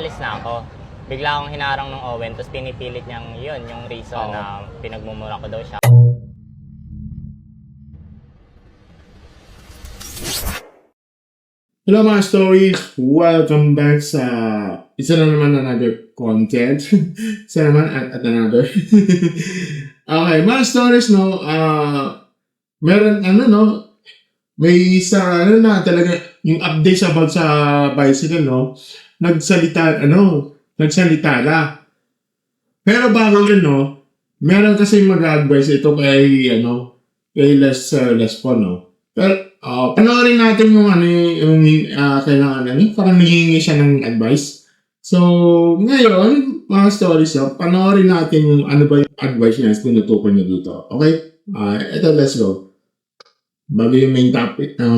aalis na ako. Bigla akong hinarang ng Owen, tapos pinipilit niyang yun, yung reason na pinagmumura ko daw siya. Hello mga stories! Welcome back sa isa na naman another content. Isa naman at another. Okay, mga stories meron may isa na talaga yung updates about sa bicycle nagsalita na. Pero bago yun meron kasi mag-advise ito kay Les Paul Pero panoorin natin yung kailangan parang naghihingi siya ng advice. So, ngayon, mga stories panoorin natin yung ano ba yung advice niya na tinutukoy niya dito. Okay? Ito, let's go. Bago yung main topic, ito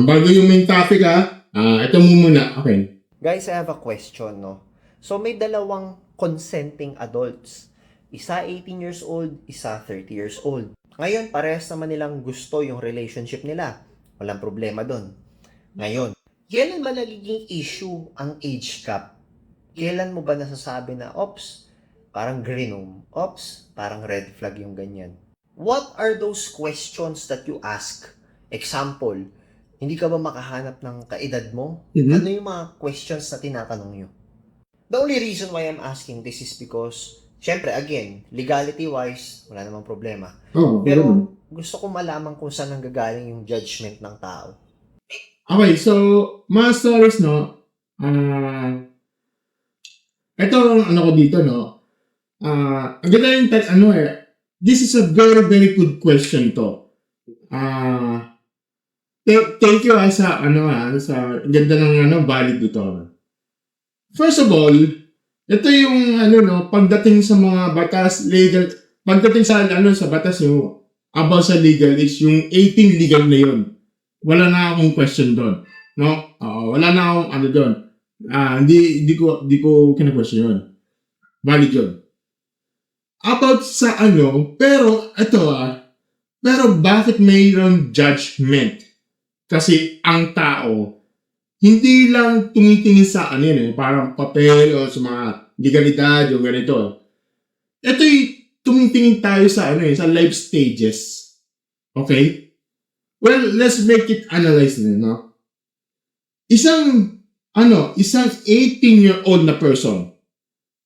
muna. Okay. Guys, I have a question, So, may dalawang consenting adults. Isa 18 years old, isa 30 years old. Ngayon, parehas naman nilang gusto yung relationship nila. Walang problema doon. Ngayon, kailan ba nagiging issue ang age gap? Kailan mo ba nasasabi na, ops, parang green ops, parang red flag yung ganyan? What are those questions that you ask? Example, hindi ka ba makahanap ng kaedad mo? Mhm. Ano yung mga questions na tinatanong nyo? The only reason why I'm asking this is because, syempre, again, legality-wise, wala namang problema. Pero gusto ko malaman kung saan nanggagaling yung judgment ng tao. Okay, so, mga stories, ito ang ko dito, ang ganda yung, this is a very, very good question to. Thank you sa ganda ng valid dito. First of all, ito yung pagdating sa mga batas legal, pagdating sa batas yung about sa legal is yung 18 legal na yun. Wala na akong question doon. Wala na akong doon. Hindi ko kina-question yun. Valid yun. About sa pero ito pero bakit mayroong judgment? Kasi ang tao hindi lang tumitingin sa parang papel o sa mga legalidad o ganito. Ito'y tumitingin tayo sa sa life stages. Okay? Well, let's make it analyze Isang 18-year-old na person,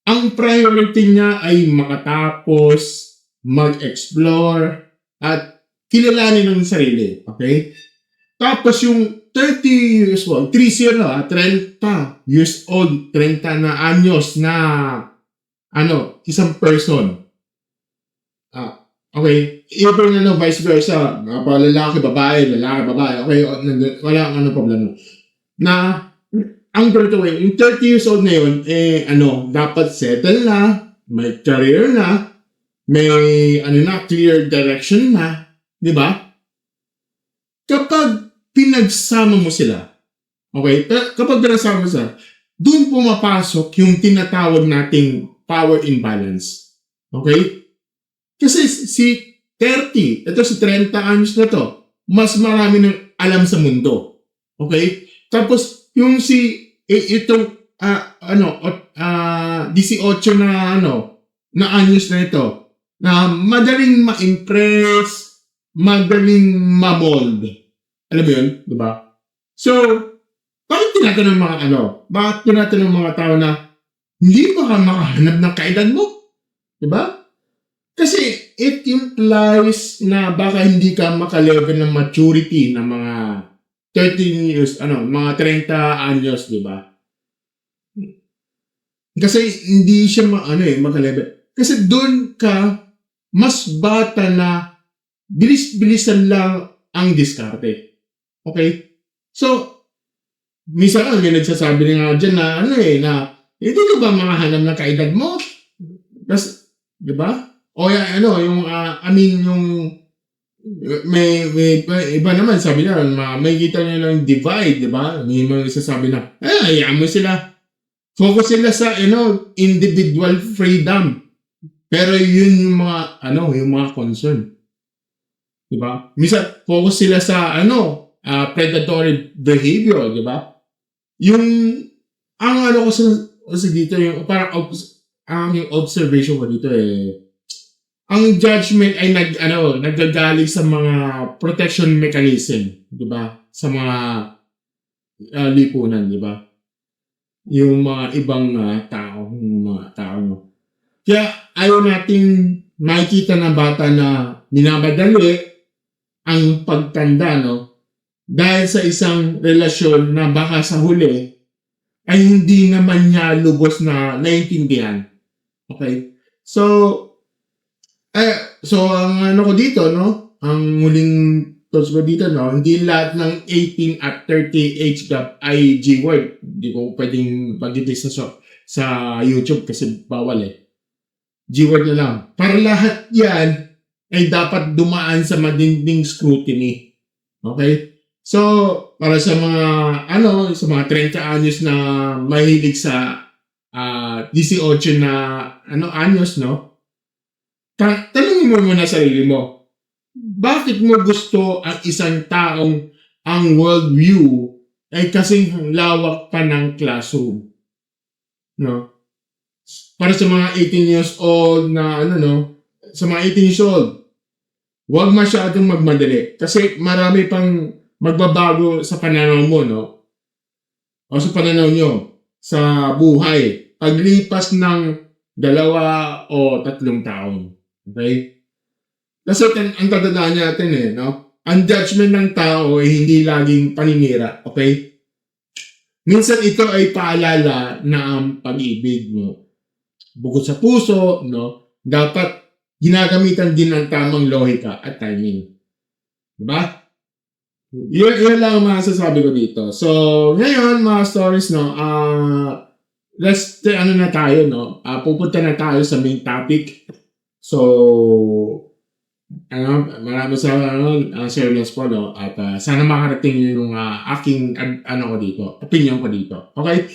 ang priority niya ay makatapos, mag-explore, at kilalanin ng sarili. Okay? Tapos yung 30 years old, 30 years old, 30 na anyos na isang person. Okay, even vice versa, lalaki, babae, okay, wala problema. Na, ang ganito yung 30 years old na yun, dapat settle na, may career na, may, clear direction na, di ba? Kapag pinagsama mo sila, okay, kapag pinagsama mo sila, doon pumapasok yung tinatawag nating power imbalance. Okay? Kasi si 30, ito si 30 anyos na to, mas marami ng alam sa mundo. Okay? Tapos, yung itong 18 na anyos na ito, na madaling ma-impress, madaling ma-mold. Alam mo yun? Diba? So, bakit tinatanong mga tao na hindi ba ka makahanap ng kaedad mo? Diba? Kasi it implies na baka hindi ka maka-level ng maturity ng mga 13 years, mga 30 anyos, di ba? Kasi hindi siya maka-level. Kasi doon ka, mas bata na, bilis-bilisan lang ang diskarte. Okay? So, minsan may nagsasabi nga dyan na hindi ka ba makahanap ng kaedad mo? Kasi, di ba? O yung may iba naman sabi na may kita nyo ng divide, di ba? May mga sasabi na hayaan mo sila, focus sila sa individual freedom, pero yun yung mga concern, di ba? Minsan focus sila sa predatory behavior, di ba? Yung ang kasi dito yung parang ang yung observation ko dito ang judgment ay nagagaling sa mga protection mechanism, di ba? Sa mga lipunan, di ba? Yung mga ibang tao, yung mga tao. Kaya ayaw nating makikita na bata na minamadali ang pagtanda, no? Dahil sa isang relasyon na baka sa huli ay hindi naman niya lubos na naiintindihan. Okay? So ang ano ko dito, no? Ang muling thoughts ko dito, no? Hindi lahat ng 18 at 30 age gap ay G-word. Hindi ko pwedeng pag-detect sa YouTube kasi bawal G-word na lang. Para lahat yan ay dapat dumaan sa matinding scrutiny. Okay? So, para sa mga, sa mga 30 anyos na mahilig sa 18 na, anyos, no? Tanungin mo muna sarili mo, bakit mo gusto ang isang taong ang worldview ay kasing lawak pa ng classroom? No? Para sa mga 18 years old na sa mga 18 years old, huwag masyadong magmadali kasi marami pang magbabago sa pananaw mo, no? O sa pananaw nyo sa buhay paglipas ng 2 o 3 taon. Okay? Kasi ang tatandaan natin no? Ang judgment ng tao ay hindi laging paninira. Okay? Minsan ito ay paalala na ang pag-ibig mo. Bukod sa puso, no? Dapat ginagamitan din ng tamang lohika at timing. Diba? Yun lang ang masasabi ko dito. So, ngayon, mga stories, no? Na tayo, no? Pupunta na tayo sa main topic. So, marami sa serious po, no? At sana makarating yung aking ko dito, opinion ko dito. Okay?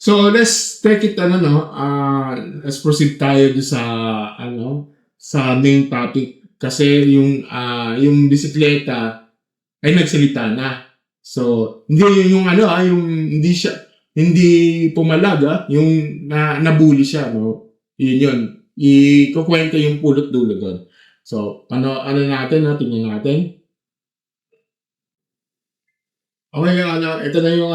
So, let's take it, let's proceed tayo sa, sa main topic. Kasi yung bisikleta ay nagsalita na. So, hindi yung yung hindi pumalag, yung nabully siya, no? Yun. Ikukwento yung pulot dulo doon. So, natin, tingnan natin. Okay, ito na yung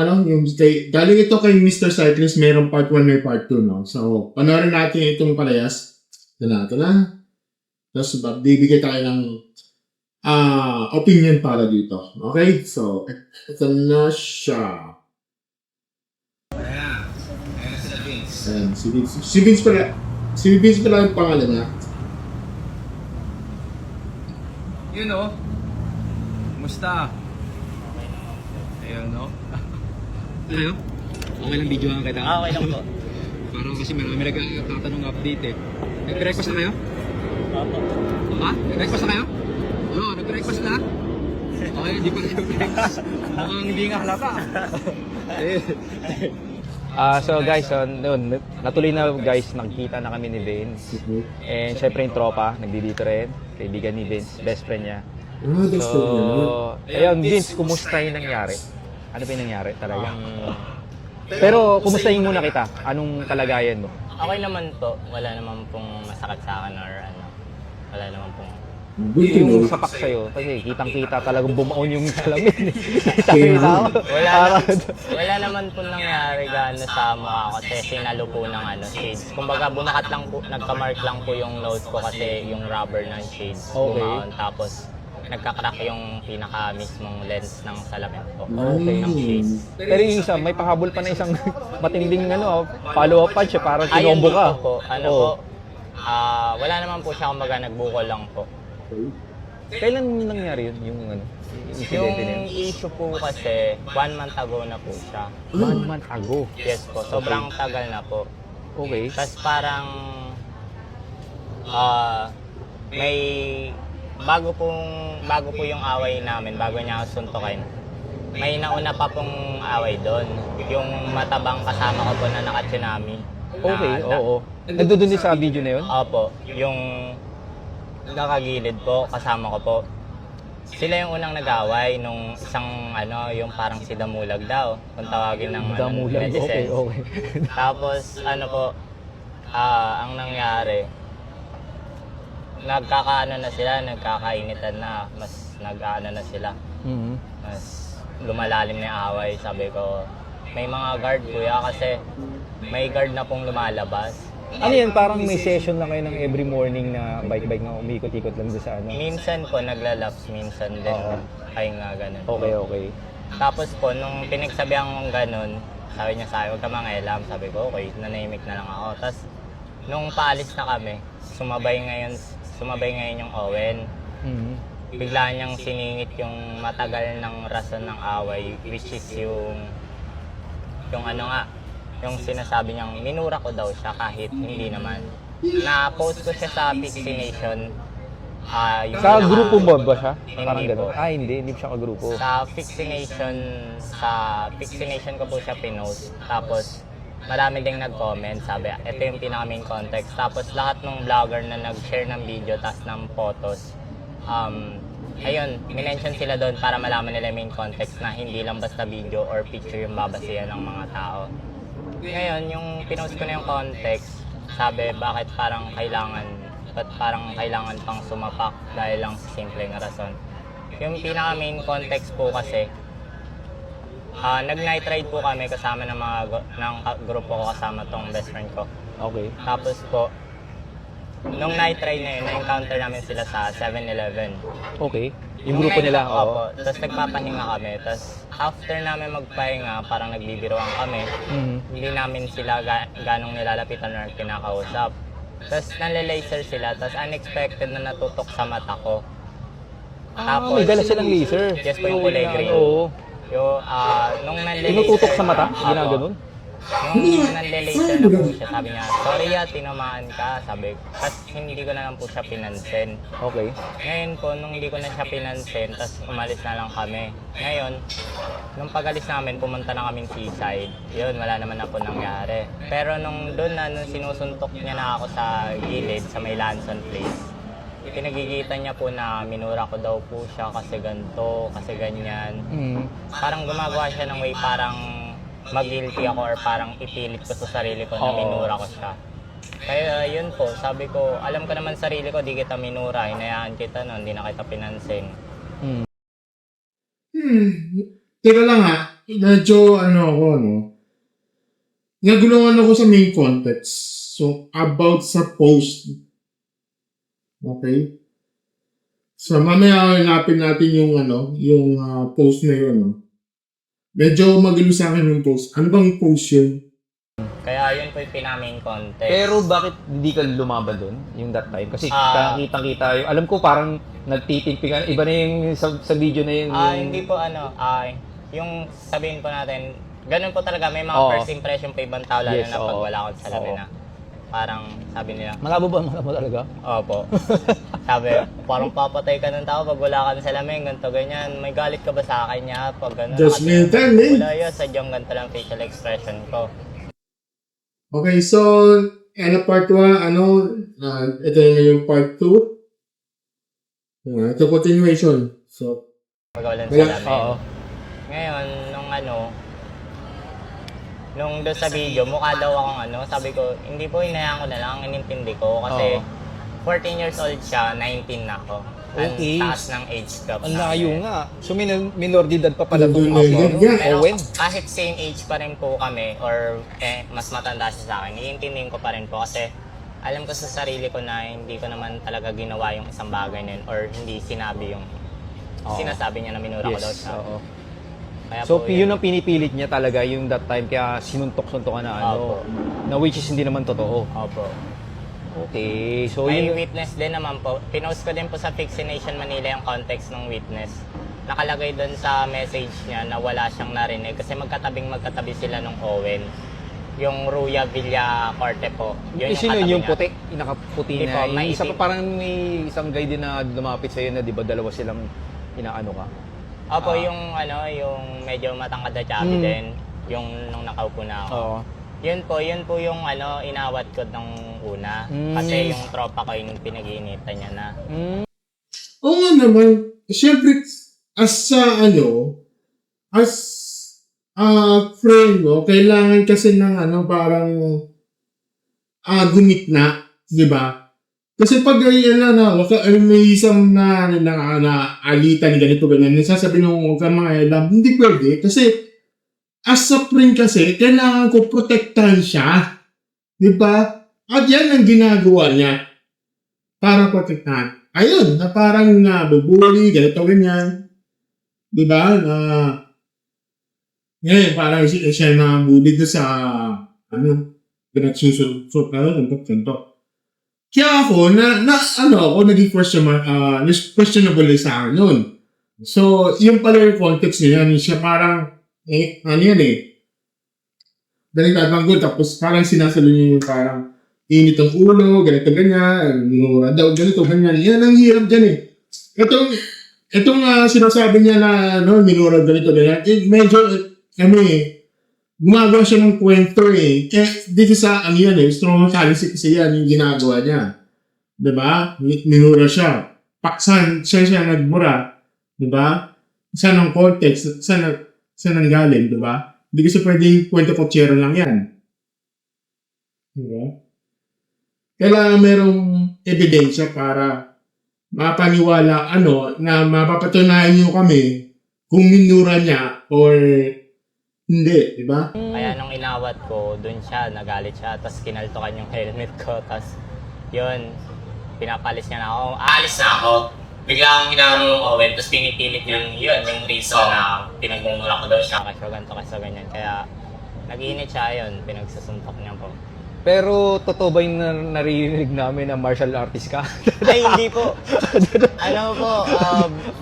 galing ito kay Mr. Cyclist, mayroong part 1, may part 2, no? So, panoorin natin itong palayas. Ito na. Tapos, bibigay tayo ng opinion para dito. Okay? So, ito na siya. Ayan sila Vince. Ayan, si Vince pala. Si Vince pala yung pangalan niya. Yun o. Kumusta? Ayun o. Ano? Okay lang video kita. Okay lang po. Parang kasi marami nagtatanong update Nag-breakfast na kayo? Opo. Ha? Nag-breakfast na kayo? Oo, nag-breakfast na? Okay, hindi pa kayo breakfast. Mukhang hindi nga halata. So guys, natuloy na guys, nagkita na kami ni Vince. And syempre yung tropa, nagdidito rin. Kaibigan ni Vince, best friend niya. So, ayun Vince, kumusta yung nangyari? Ano ba yung nangyari talagang? Pero kumustahin muna kita, anong kalagayan mo? Okay naman po. Wala naman pong masakit sa akin or wala naman pong... Yung sapak sa'yo, kasi kitang-kita talagang bumaon yung salamin. Kita-kita ako. Wala naman po nangyari gaano sa mukha ko kasi sinalo po ng shades. Kumbaga bumakat lang po, nagka-mark lang po yung nose ko kasi yung rubber ng shades bumaon. Tapos nagka-crack yung pinaka-mismong lens ng salamin ko. Okay. Ng shades. Pero yung isa, may pahabol pa na isang matinding follow-up punch, parang Ayun kinombo ka. dito po, wala naman po siya kumbaga nagbukol lang po. Kailan nangyari yun? Yung incidente na Yung yun? issue po kasi 1 month ago na po siya. 1 month ago. Yes po, sobrang tagal na po. Okay. Tapos parang may bago po yung away namin, bago niya ako suntukin. May nauna pa pong away doon. Yung matabang kasama ko po na naka-tsunami. Okay, oo. Nandun din sa video na yun? Opo, yung nakagilid po, kasama ko po. sila yung unang nag-away nung isang ano, yung parang si Damulag daw, kung tawagin ng ano, Damulag, okay, netizens. okay. Tapos ano po, ang nangyari, nagkakaano na sila, nagkakainitan na, mas nag-ano na sila, Mhm. mas lumalalim na yung away. Sabi ko, may mga guard kuya kasi may guard na pong lumalabas. Ano yan, parang may session lang kayo ng every morning na bike-bike na umikot-ikot lang doon sa ano? Minsan po naglalaps, minsan din Oo. ay nga ganun. Okay, okay. Tapos po, nung pinagsabihan kong ganun, sabi niya sa akin, huwag ka mangialam. Sabi ko, okay, nanahimik na lang ako. Tapos, nung paalis na kami, sumabay ngayon yung Owen. Mhm. Bigla niyang siningit yung matagal ng rason ng away, which is yung ano nga, yung sinasabi niyang minura ko daw siya kahit hindi naman. Na-post ko siya sa Pixie Nation. Yung Sa pinaka- grupo mo ba siya? Hindi Parang po. gano'n? Hindi po siya ka-grupo. Sa Pixie Nation ko po siya pinost. Tapos, marami ding nag-comment. Sabi, ito yung pinaka-main context. Tapos, lahat ng vlogger na nag-share ng video tas ng photos, ayun, minention sila doon para malaman nila yung main context na hindi lang basta video or picture yung babasihan ng mga tao. Ngayon, yung pinost ko na yung context, sabi, ba't parang kailangan pang sumapak dahil lang sa simpleng rason. Yung pinaka-main context po kasi, nag-night ride po kami kasama ng grupo ko, kasama tong best friend ko. Okay. Tapos po, nung night ride na yun, na-encounter namin sila sa 7-Eleven. Okay. Yung grupo nila, oo. Opo. Tapos nagpapahinga kami. Tapos after namin magpahinga, parang nagbibiroan kami. Mhm. Hindi namin sila ganong nilalapitan or kinakausap. Tapos nanle-laser sila. Tapos unexpected na natutok sa mata ko. May dala silang laser. Yes po, yung kulay green. Oo. Nung nanle-laser, Tinututok sa mata? Opo. Ginaganon? Nung nanle-laser na po siya, sabi niya, sorry tinamaan ka, sabi. Tapos hindi ko na lang po siya pinansin. Okay. Ngayon po, nung hindi ko na siya pinansin, tapos umalis na lang kami. Ngayon, nung pag-alis namin, pumunta na kaming seaside. Yun, wala naman na po nangyari. Pero nung doon na, nung sinusuntok niya na ako sa gilid, sa may Lanson Place, pinagigitan niya po na minura ko daw po siya kasi ganito, kasi ganyan. Mhm. Parang gumagawa siya ng way parang mag-guilty ako or parang ipilit ko sa sarili ko na Oo. minura ko siya. Kaya yun po, sabi ko, alam ko naman sarili ko, di kita minura, hinayaan kita nun, di na kita pinansin. Teka lang ha, medyo nagulungan ako sa main context. So, about sa post. Okay? So, mamaya hanapin natin yung post na yun. No? Medyo magulo sa akin yung post. Ano bang post yun? Kaya yun po yung pinamain context. Pero bakit hindi ka lumaban doon, yung that time? Kasi kitang-kita yung, alam ko parang nagtitimpingan, iba na yung sa video na yun. Hindi po yung sabihin po natin, ganun po talaga, may mga Oo. first impression pa ibang tao, lalo Yes, na pag oo. wala akong salamin Oo. na. Parang sabi nila, Malabo ba? Malabo talaga? opo. Sabi, parang papatay ka ng tao pag wala ka ng salamin, ganito, ganyan. May galit ka ba sa akin niya? Pag gano'n. Judgmental, eh. Wala yun, sadyang ganito lang facial expression ko. Okay, so, part 1, ito na yung part 2. Ito continuation. So, Pag walang Kaya- salamin. Oo. Ngayon, nung doon sa video, mukha daw akong sabi ko, hindi po, hinayaan ko na lang, inintindi ko. Kasi, Oo. 14 years old siya, 19 na ako. Okay. Ang taas ng age gap. Ang namin. layo nga. So, minor de edad pa pala itong Minor de edad ako. nga. Pero Owen. kahit same age pa rin po kami or mas matanda siya sa akin, iintindihin ko pa rin po kasi alam ko sa sarili ko na hindi ko naman talaga ginawa yung isang bagay na yun or hindi sinabi yung Oo. sinasabi niya na minura ko daw Yes, siya. oo. Kaya So, po, yun ang pinipilit niya talaga yung that time kaya sinuntok-suntok ka na Opo. na which is hindi naman totoo. Opo. Okay. So, May yun. witness din naman po. Pinost ko din po sa Pixie Nation Manila yung context ng witness. Nakalagay doon sa message niya na wala siyang narinig kasi magkatabi sila nung Owen. Yung Ruya Villa Corte po. Yun Sino katabi yung niya. puti? Yung nakaputi Hindi na. po, Yung may isa pa itim. parang may isang guy din na lumapit sa'yo na di ba dalawa silang inaano ka? Opo, yung medyo matangkad na chubby Mm. din. Yung nung nakaupo na ako. Oo. Yun po yung inawat ko nung una. Mm. Kasi yung tropa ko yung pinag-iinitan niya na. Mm. oo nga naman. syempre, as as friend mo, kailangan kasi ng parang gumit na, di ba? Kasi pag may isang na alitan, ganito, ganyan, sasabihin mo, huwag kang mga hindi pwede. Kasi, as a friend kasi, kailangan ko protektahan siya. Di ba? At yan ang ginagawa niya para protektahan. Ayun, na parang bubuli, ganito, ganyan. Di ba? Ngayon, parang siya na bully doon sa, pinagsusunod na ganito. Kaya ako, ako, naging questionable sa akin yun. So, yung pala yung context niya, siya parang, nagtatanggol, tapos parang sinasalo niya yung parang, init ang ulo, ganito, ganyan, minura daw, ganito, ganyan. Yan ang hirap dyan eh. Itong sinasabi niya na, minura ganito, ganyan, medyo, gumagawa siya ng kwento eh. Dito sa, strong fallacy kasi yan, yung ginagawa niya. Diba? Minura siya. Paksan, siya nagmura. Diba? Saan ang context? Saan ang galing, diba? Hindi kasi pwedeng kwento kotsero lang yan. Diba? Kailangan merong ebidensya para mapaniwala, na mapapatunayan nyo kami kung minura niya or hindi, di ba? Kaya nung inawat ko, dun siya, nagalit siya, tapos kinaltokan yung helmet ko, tapos yun, pinapalis niya na ako. Aalis na ako. Biglang hinarang ng Owen, tapos pinipilit yung reason na pinagmumura ko daw siya. Kasi ganito kasi ganyan, kaya nag-iinit siya yun, pinagsasuntok niya po. Pero totoo ba yung naririnig namin na martial artist ka? Ay, hindi po.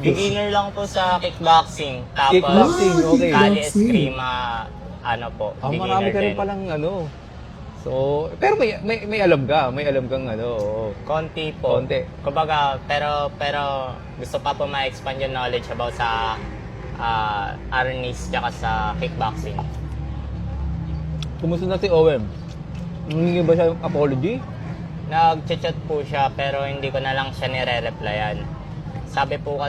Beginner lang po sa kickboxing. Tapos, Kickboxing, okay. Kali Eskrima, Marami beginner ka rin din. palang So, pero may alam ka, may alam kang Konti po. Konti. Kumbaga, pero gusto pa po ma-expand yung knowledge about sa arnis tsaka sa kickboxing. Kumusta na si OM? Nangingi ba siya yung apology? Nag-chat po siya pero hindi ko na lang siya nire-replyan. Sabi po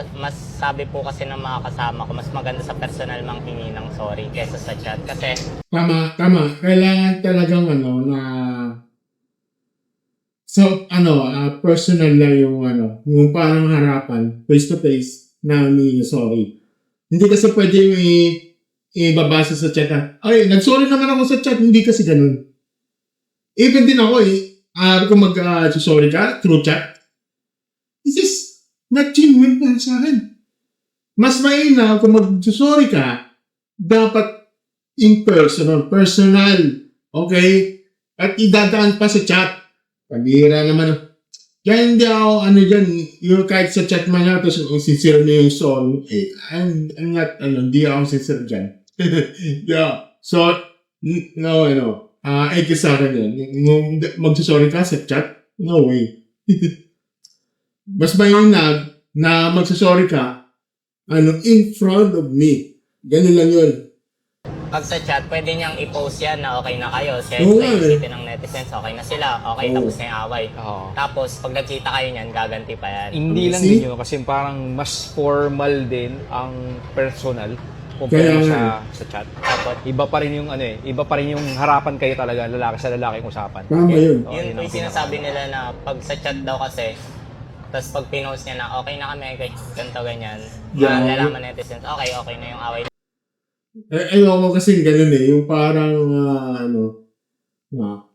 kasi ng mga kasama ko, mas maganda sa personal manghingi ng sorry kaysa sa chat. Kasi Tama. Kailangan talagang personal na yung parang harapan, face to face, na sorry. Hindi kasi pwede yung ibabasa sa chat. Ay, nag-sorry naman ako sa chat, hindi kasi ganun. Even din ako kung mag-sorry ka through chat, this is not genuine para sa akin. Mas mainam kung mag-sorry ka, dapat personal, okay? At idadaan pa sa chat. Pabira naman. Kaya hindi ako, yung kahit sa chat man na, tapos sincere na yung soul, I'm not, hindi ako sincere dyan. Yeah. So, no, sa akin yan. Magsasorry ka sa chat? No way. Mas mainam na magsasorry ka, in front of me. Ganun lang yun. pag sa chat, pwede niyang i-post yan na okay na kayo. Oo nga Siyempre, eh. isipin ng netizens, okay na sila. Okay, Oo. tapos na yung away. Oo. Tapos, pag nagkita kayo niyan, gaganti pa yan. Hindi lang See? din yun, kasi parang mas formal din ang personal Kaya kumpara nga sa chat. Tapos, Iba pa rin yung iba pa rin yung harapan kayo talaga, lalaki sa lalaki yung usapan. Tama yun. Oo, yun yun po ang yung sinasabi nila na pag sa chat daw kasi, tapos pag pinost niya na okay na kami, ganito ganyan, Yeah. malalaman netizens, okay na yung away. Ayoko kasi ganun yung parang,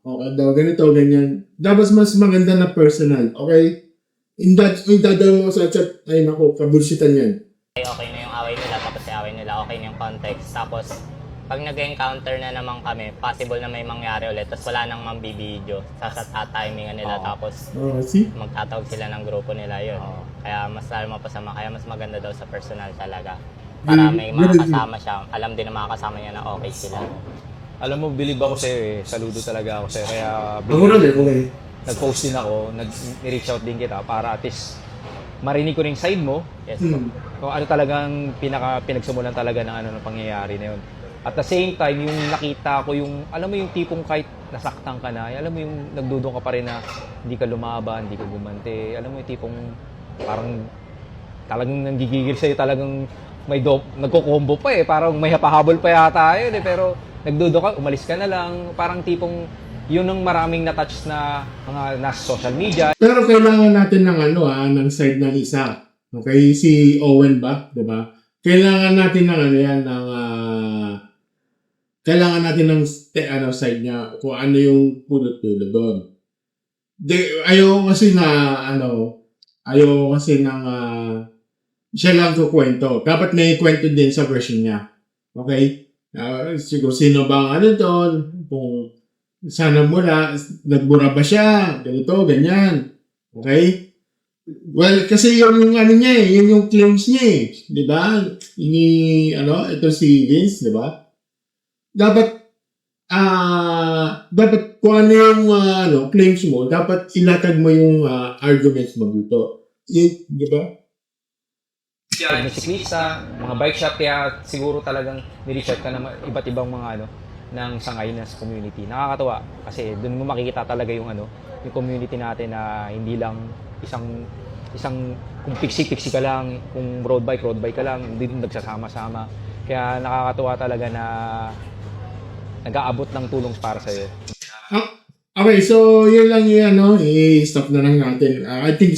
okay daw, ganito, ganyan. Dapat mas maganda na personal, okay? Dadalo mo sa chat, ay naku, kabulsitan yan. Okay na yung away nila, tapos yung away nila, okay na yung context. Tapos, pag nag-encounter na naman kami, possible na may mangyari ulit, tapos wala nang mambibideo, timingan nila, Oo. tapos See? magtatawag sila ng grupo nila yun. Oo. Kaya mas lalo mapasama, kaya mas maganda daw sa personal talaga. Para may mga kasama siya, alam din ng mga kasama niya na okay sila. Alam mo, believe ako sa'yo saludo talaga ako sa'yo. Kaya Ako rin okay. nag-post din ako, nag-reach out din kita para at least marinig ko rin yung side mo Yes po. kung ano talagang pinagsimulan talaga ng ng pangyayari na yun. At the same time, yung nakita ko yung, alam mo yung tipong kahit nasaktan ka na, alam mo yung nagdudong ka pa rin na hindi ka lumaban, hindi ka gumante, alam mo yung tipong parang talagang nanggigigil sa'yo, talagang nagko-combo pa eh. Parang may hapahabol pa yata yun eh. Pero nagdudo ka, umalis ka na lang. Parang tipong yun ang maraming na-touch na mga nasa social media. Pero kailangan natin ng ng side ng isa. Okay, si Owen ba, 'di ba? Kailangan natin ng kailangan natin ng side niya kung ano yung pulot-pulot doon. Ayaw kasi ng siya lang kukwento. Dapat may kwento din sa version niya. Okay? Siguro sino bang doon, kung sana nagbura ba siya, ganito, ganyan. Okay? Well, kasi yung niya yun yung claims niya eh. Di ba? Ito si Vince, di ba? Dapat kung ano yung claims mo, dapat ilatag mo yung arguments mo dito. Di ba? Pag may siklista, mga bike shop, kaya siguro talagang niresearch ka ng iba't ibang mga ng sangay na sa community. Nakakatuwa kasi doon mo makikita talaga yung yung community natin na hindi lang isang kung piksi-piksi ka lang, kung road bike ka lang, hindi din nagsasama-sama. Kaya nakakatuwa talaga na nag-aabot ng tulong para sa'yo. Okay, so yun lang yung i-stop na lang natin. I think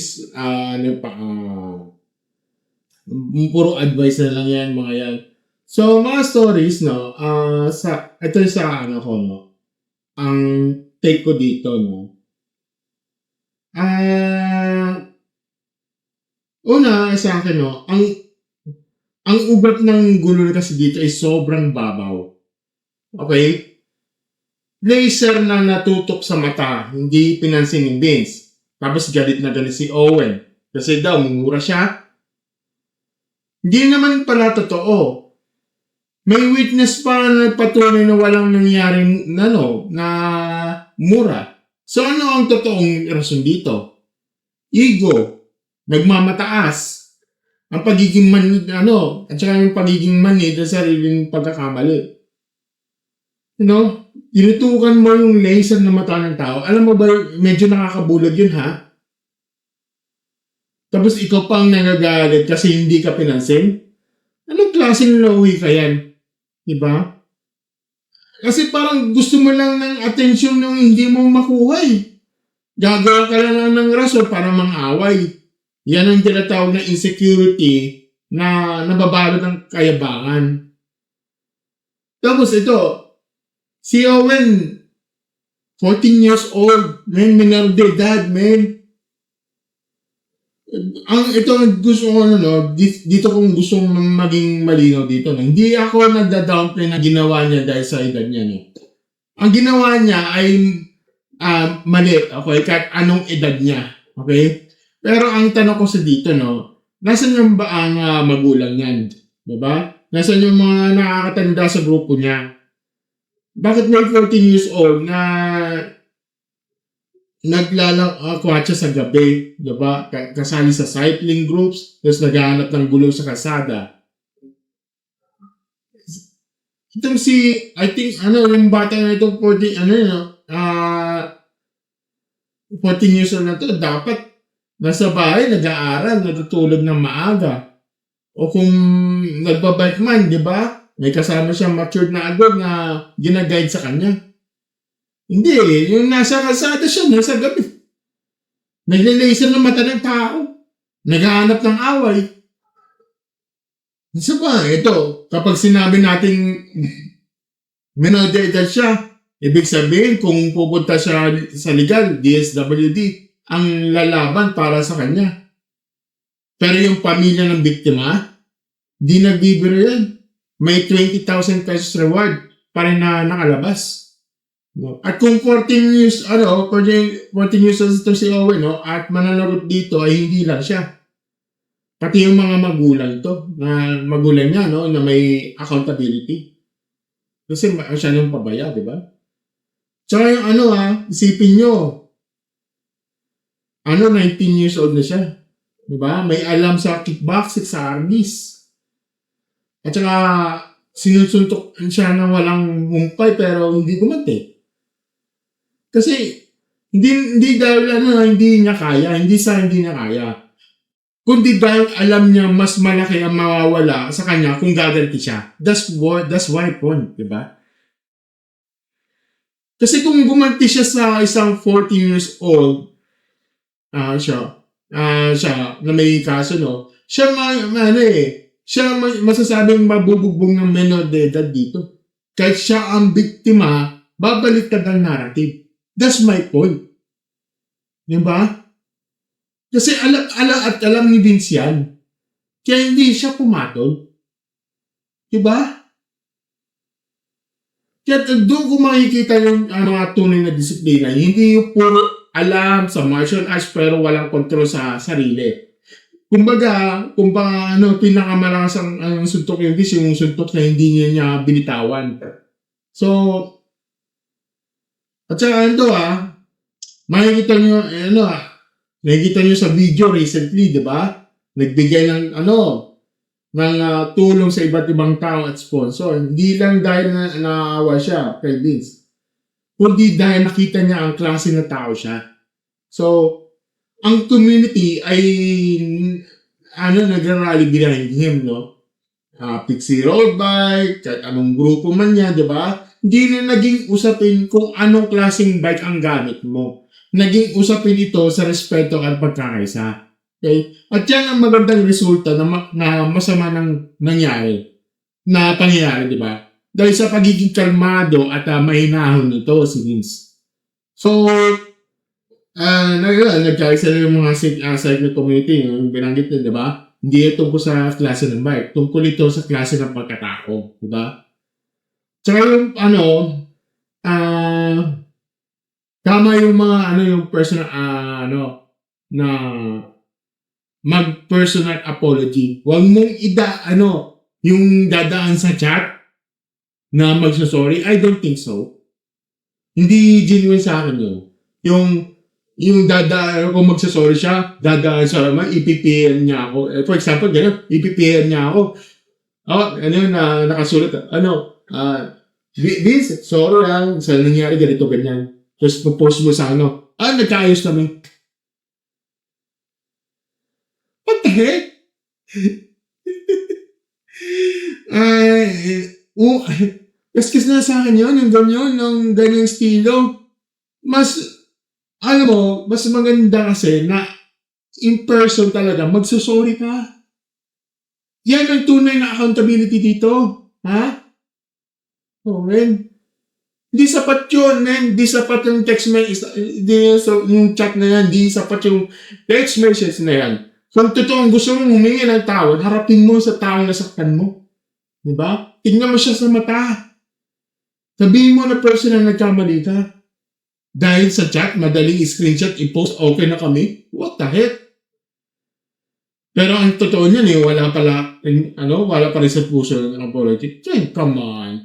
puro advice na lang yan, mga yan. So, mga stories, ito sa ang take ko dito, una, sa akin, ang ugat ng gulo kasi dito ay sobrang babaw. Okay? Laser na natutok sa mata, hindi pinansin ni Vince. Tapos galit na galit si Owen. Kasi daw, mumura siya. Hindi naman pala totoo. May witness pa na patunay na walang nangyaring na mura. So ano ang totoong rason dito? Ego. Nagmamataas. Ang pagiging at saka yung pagiging manid sa sariling pagkakamali. Inutukan mo yung laser na mata ng tao. Alam mo ba, medyo nakakabulag yun, ha? Tapos ikaw pang nagagalit kasi hindi ka pinansin? Anong klaseng lauwi ka yan? Diba? Kasi parang gusto mo lang ng atensyon nung hindi mo makuha eh. Gagawa ka lang ng rason para mang-away. Yan ang tinatawag na insecurity na nababalot ng kayabangan. Tapos ito, si Owen, 14 years old, minor de edad, ito gusto ko dito kong gustong maging malinaw dito. Hindi ako nagda-downplay na ginawa niya dahil sa edad niya. Ang ginawa niya ay mali, okay? Kahit anong edad niya, okay? Pero ang tanong ko sa dito, nasan yung ba ang magulang niyan? Diba? Nasan yung mga nakakatanda sa grupo niya? Bakit may 14 years old na naglalakwa siya sa gabi, diba? Kasali sa cycling groups, tapos naghahanap ng gulo sa kalsada. Itong I think, yung bata na ito, 14 years old na to, dapat nasa bahay, nag-aaral, natutulog ng maaga. O kung nagbabike man, diba? May kasama siyang matured na agad na ginaguide sa kanya. Hindi, yung nasa kalsada siya, nasa gabi. Nagle-laser ng mata ng tao. Naghahanap ng away. Isa pa, ito, kapag sinabi nating minor de edad siya, ibig sabihin kung pupunta siya sa legal, DSWD, ang lalaban para sa kanya. Pero yung pamilya ng biktima, di nagbibiro yan. May 20,000 pesos reward pa rin na nakalabas. At kung 14 years old ito si Owen, at mananagot dito ay hindi lang siya. Pati yung mga magulang niya, na may accountability. Kasi siya yung pabaya, di ba? Tsaka yung isipin nyo, 19 years old na siya. Di ba? May alam sa kickboxing, sa armies. At saka, sinusuntok siya ng walang humpay pero hindi gumante. Kasi, hindi dahil hindi niya kaya, hindi niya kaya. kundi dahil alam niya mas malaki ang mawawala sa kanya kung gaganti siya. That's why point, di ba? Kasi kung gumanti siya sa isang 14 years old, siya na may kaso, no? Siya masasabing mabubugbog ng menor de edad dito. Kahit siya ang biktima, babaliktad ang narrative. That's my point. Diba? Kasi alam ni Vince yan. Kaya hindi siya pumatol. Diba? Kaya doon ko makikita yung mga tunay na disiplina. Hindi yung puro alam sa martial arts pero walang kontrol sa sarili. Kumbaga, pinakamalakas ang suntok yung Vince, yung suntok na hindi niya binitawan. So, at saka makikita nyo sa video recently, di ba? Nagbigay ng tulong sa iba't ibang tao at sponsor. Hindi lang dahil na naawa siya kay Vince, kundi dahil nakita niya ang klase na tao siya. So, ang community ay nag-rally behind him, no? Pixie Road Bike, kahit anong grupo man niya, di ba? Hindi na naging usapin kung anong klaseng bike ang gamit mo. Naging usapin ito sa respeto at pagkakaisa. Okay? At yan ang magandang resulta na masama nang nangyari. Na pangyayari, di ba? Dahil sa pagiging kalmado at mahinahon nito si Vince. So, nagkaisa yung mga cycle community, yung binanggit na, di ba? Hindi ito tungkol sa klase ng bike. Tungkol ito sa klase ng pagkatao. Di ba? Tsaka yung, tama yung mga, yung personal, na mag-personal apology. Huwag mong yung dadaan sa chat na magsasorry. I don't think so. Hindi genuine sa akin yun. Yung dadaan, kung magsasorry siya, dadaan sa ipipihan niya ako. For example, gano'n, ipipihan niya ako. Nakasulat, Vince, sorry lang, sa nangyari ganito, ganyan. Tapos post mo sa nagkaayos kami. What the heck? Kaskis na sa akin yun, yung ganyang estilo. Mas maganda kasi na in person talaga, magsusorry ka. Yan ang tunay na accountability dito. Ha? Oh, man. Hindi sapat yun, man. Hindi sapat yung text message. Yung chat na yan. Hindi sapat yung text message na yan. Kung totoong gusto mong humingi ng tawad, harapin mo sa taong nasaktan mo. Diba? Tingnan mo siya sa mata. Sabihin mo na personal nagkamali ka. Dahil sa chat, madaling screenshot, i-post, okay na kami. What the heck? Pero ang totoo niyan wala pa rin sa puso ng apology. Come on.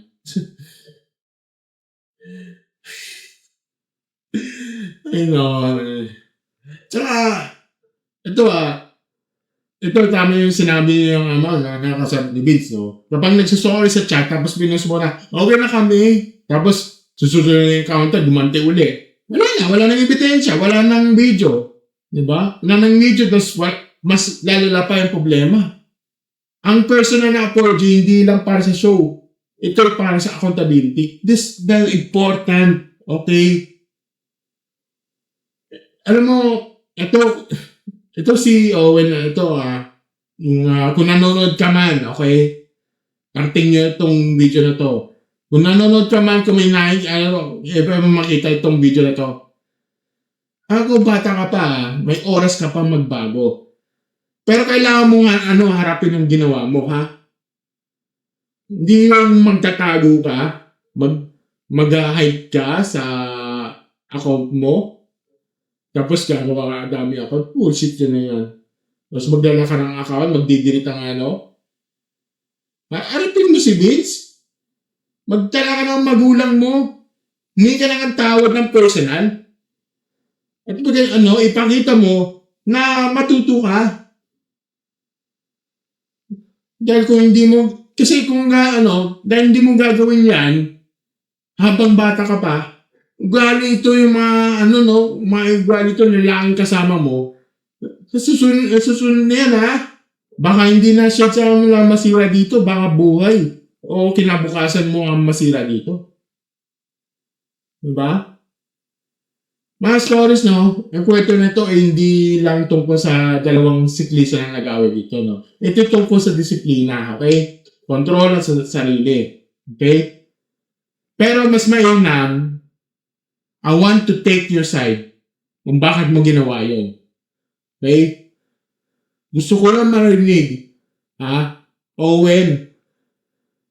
Tsaka, ito tama yung sinabi yung nakasab ni Vince, no? Kapag nagsasorry sa chat, tapos binos mo na, okay na kami, tapos susunod na yung counter, gumanti uli. Wala nang ebidensya, wala nang video. Diba? Wala nang video, tapos mas lalala pa yung problema. Ang personal na apology, hindi lang para sa show. Ito para sa accountability. This is very important. Okay? Alam mo, ito si Owen, kung nanonood ka man, okay? Parting nyo itong video na to. Kung nanonood ka man, kung may makita itong video na to. Ako, bata ka pa, may oras ka pa magbago. Pero kailangan mo harapin ang ginawa mo, ha? Hindi lang magtatago ka, mag-hide ka sa account mo, tapos gagawa ka dami account, bullshit yun na yan. Tapos magdala ka ng account, magdidelete ang harapin mo si Vince. Magdala ka ng magulang mo. Hindi ka lang ang tawad ng personal. At ipakita mo na matuto ka. Dahil kung hindi mo, kasi dahil hindi mo gagawin yan, habang bata ka pa, ugali ito yung mga ugali ito, nilaking kasama mo, Sa susunod na yan, ha? Baka hindi na siya lang masira dito, baka buhay. O kinabukasan mo ang masira dito. Diba? Mga stories, no? Ang kwento nito ay hindi lang tungkol sa dalawang siklista na nag-away dito, no? Ito tungkol sa disiplina, okay? Kontrol sa sarili, okay? Pero mas mainam, I want to take your side kung bakit mo ginawa yun. Okay? Gusto ko lang marinig, ha? Owen.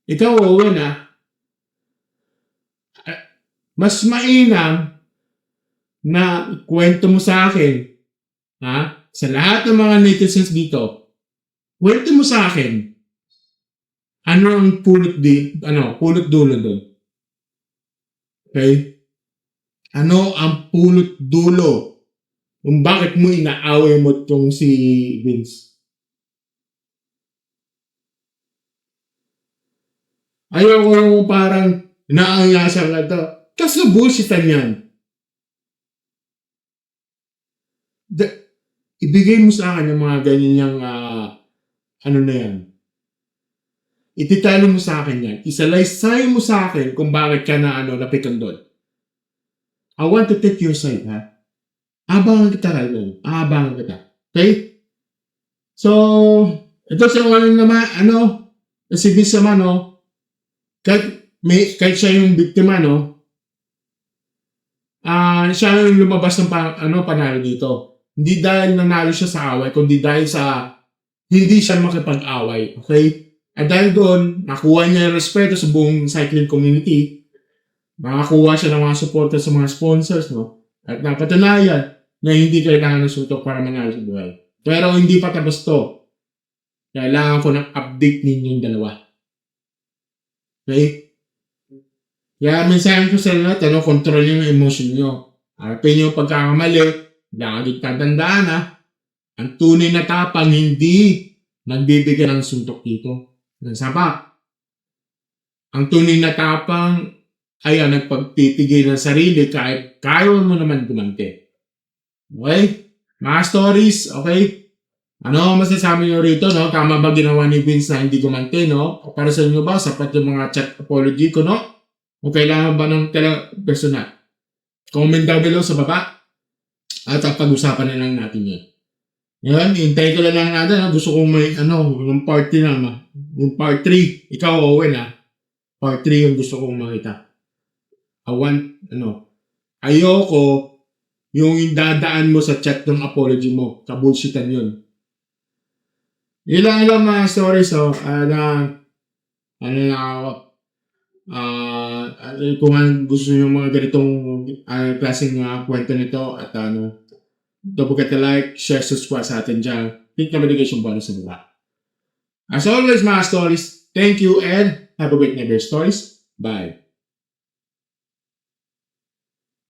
Ikaw, Owen, ha? Mas mainam na kwento mo sa akin, ha? Sa lahat ng mga netizens dito, kwento mo sa akin, ano ang pulot dulo doon? Okay? Ano ang pulot dulo kung bakit mo inaaway mo itong si Vince? Ayaw ko lang parang naangasan ka to. Kasi bullshitan yan. Ibigay mo sa akin yung mga ganyang ano na yan. Ititalo mo sa akin yan. Isalaysay mo sa akin kung bakit ka na napikan doon. I want to take your side, ha? Abangan kita, Ryan. Abangan kita. Okay? So, ito sa naman, si Vince naman, kahit siya yung biktima, siya yung lumabas ng panalo dito. Hindi dahil nanalo siya sa away, kundi dahil sa hindi siya makipag-away. Okay? At dahil doon, nakuha niya yung respeto sa buong cycling community, makakuha siya ng mga supporter sa mga sponsors, At napatunayan na hindi kailangan ng sutok para manalo sa buhay. Pero hindi pa tapos to. Kailangan ko ng update ninyong dalawa. Okay? Kaya minsan ko sa lahat, control yung emotion nyo. Harapin yung pagkakamali, lagi tatandaan, ang tunay na tapang hindi nagbibigay ng suntok dito. Isa pa, ang tunay na tapang ay nagpagpipigay ng sarili kahit kaya mo naman gumante. Okay? Mga stories, okay? Ano masasabi nyo rito, Tama ba ginawa ni Vince na hindi gumante, Para sa inyo ba, sapat yung mga chat apology ko, O kailangan ba ng personal? Comment down below sa baba at pag-usapan na lang natin yan. Yan, hintay ko lang natin. Gusto kong may, yung part 3 na, yung part 3. Ikaw, Owen, Part 3 yung gusto kong makita. Ayoko yung dadaan mo sa chat ng apology mo. Kabulshitan yun. Ilang mga stories, kung gusto nyo mga ganitong klaseng kwento nito at don't forget to like, share, subscribe sa atin dyan. Click the notification button sa baba. As always, mga stories, thank you and have a great night, stories. Bye.